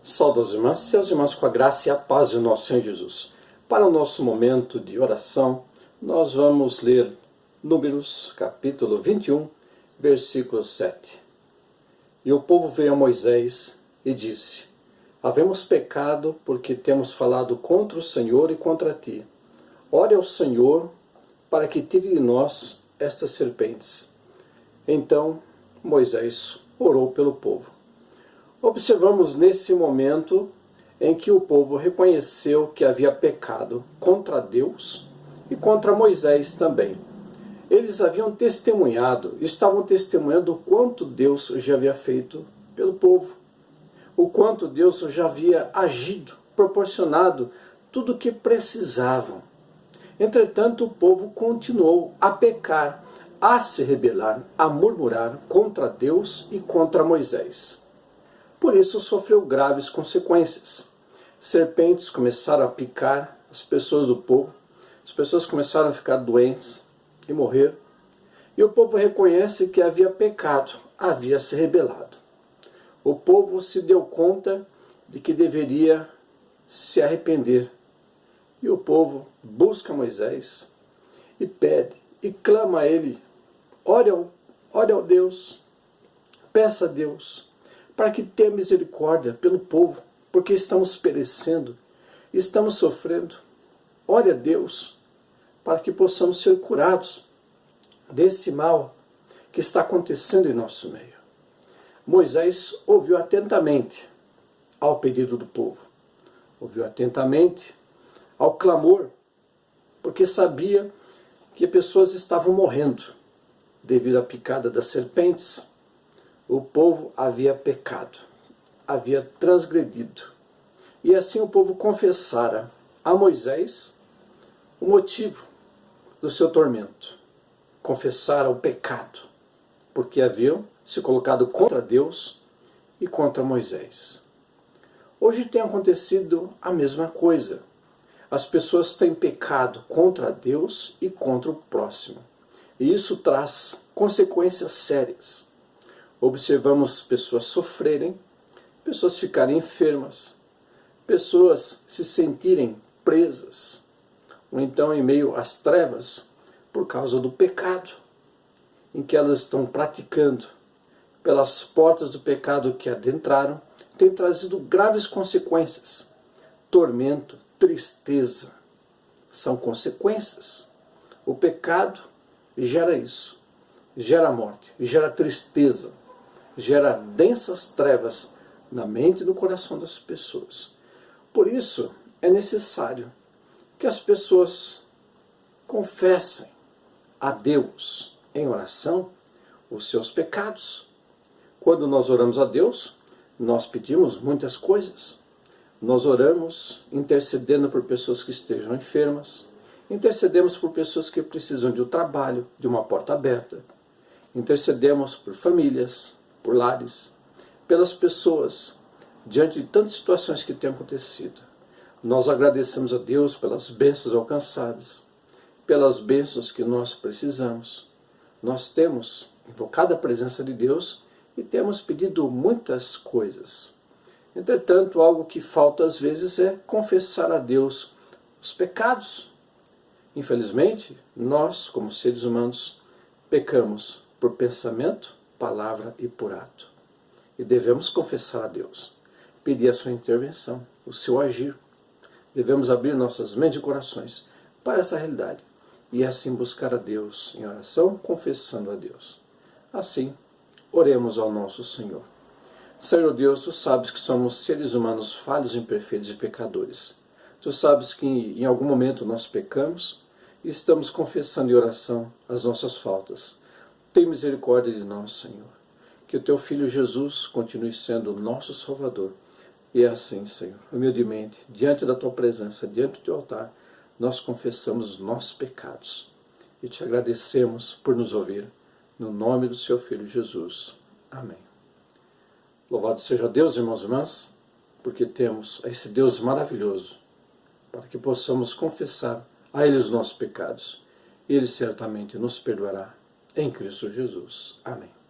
Saudações irmãs, seus irmãos com a graça e a paz de nosso Senhor Jesus. Para o nosso momento de oração, nós vamos ler Números, capítulo 21, versículo 7. E o povo veio a Moisés e disse: Havemos pecado porque temos falado contra o Senhor e contra ti. Ore ao Senhor para que tire de nós estas serpentes. Então Moisés orou pelo povo. Observamos nesse momento em que o povo reconheceu que havia pecado contra Deus e contra Moisés também. Eles haviam testemunhado, estavam testemunhando o quanto Deus já havia feito pelo povo, o quanto Deus já havia agido, proporcionado tudo o que precisavam. Entretanto, o povo continuou a pecar, a se rebelar, a murmurar contra Deus e contra Moisés. Por isso sofreu graves consequências. Serpentes começaram a picar as pessoas do povo, as pessoas começaram a ficar doentes e morrer. E o povo reconhece que havia pecado, havia se rebelado. O povo se deu conta de que deveria se arrepender. E o povo busca Moisés e pede, e clama a ele: ore ao Deus, peça a Deus para que tenha misericórdia pelo povo, porque estamos perecendo, estamos sofrendo. Ore a Deus para que possamos ser curados desse mal que está acontecendo em nosso meio. Moisés ouviu atentamente ao pedido do povo, ouviu atentamente ao clamor, porque sabia que pessoas estavam morrendo devido à picada das serpentes. O povo havia pecado, havia transgredido. E assim o povo confessara a Moisés o motivo do seu tormento. Confessara o pecado, porque haviam se colocado contra Deus e contra Moisés. Hoje tem acontecido a mesma coisa. As pessoas têm pecado contra Deus e contra o próximo. E isso traz consequências sérias. Observamos pessoas sofrerem, pessoas ficarem enfermas, pessoas se sentirem presas, ou então em meio às trevas, por causa do pecado, em que elas estão praticando. Pelas portas do pecado que adentraram, tem trazido graves consequências. Tormento, tristeza, são consequências. O pecado gera isso, gera morte, gera tristeza, gera densas trevas na mente e no coração das pessoas. Por isso, é necessário que as pessoas confessem a Deus em oração os seus pecados. Quando nós oramos a Deus, nós pedimos muitas coisas. Nós oramos intercedendo por pessoas que estejam enfermas, intercedemos por pessoas que precisam de um trabalho, de uma porta aberta, intercedemos por famílias, por lares, pelas pessoas, diante de tantas situações que têm acontecido. Nós agradecemos a Deus pelas bênçãos alcançadas, pelas bênçãos que nós precisamos. Nós temos invocado a presença de Deus e temos pedido muitas coisas. Entretanto, algo que falta às vezes é confessar a Deus os pecados. Infelizmente, nós, como seres humanos, pecamos por pensamento, palavra e por ato. E devemos confessar a Deus, pedir a sua intervenção, o seu agir. Devemos abrir nossas mentes e corações para essa realidade e assim buscar a Deus em oração, confessando a Deus. Assim, oremos ao nosso Senhor. Senhor Deus, Tu sabes que somos seres humanos falhos, imperfeitos e pecadores. Tu sabes que em algum momento nós pecamos e estamos confessando em oração as nossas faltas. Tem misericórdia de nós, Senhor. Que o Teu Filho Jesus continue sendo o nosso Salvador. E é assim, Senhor, humildemente, diante da Tua presença, diante do Teu altar, nós confessamos os nossos pecados. E Te agradecemos por nos ouvir. No nome do Seu Filho Jesus. Amém. Louvado seja Deus, irmãos e irmãs, porque temos esse Deus maravilhoso, para que possamos confessar a Ele os nossos pecados. E Ele certamente nos perdoará. Em Cristo Jesus. Amém.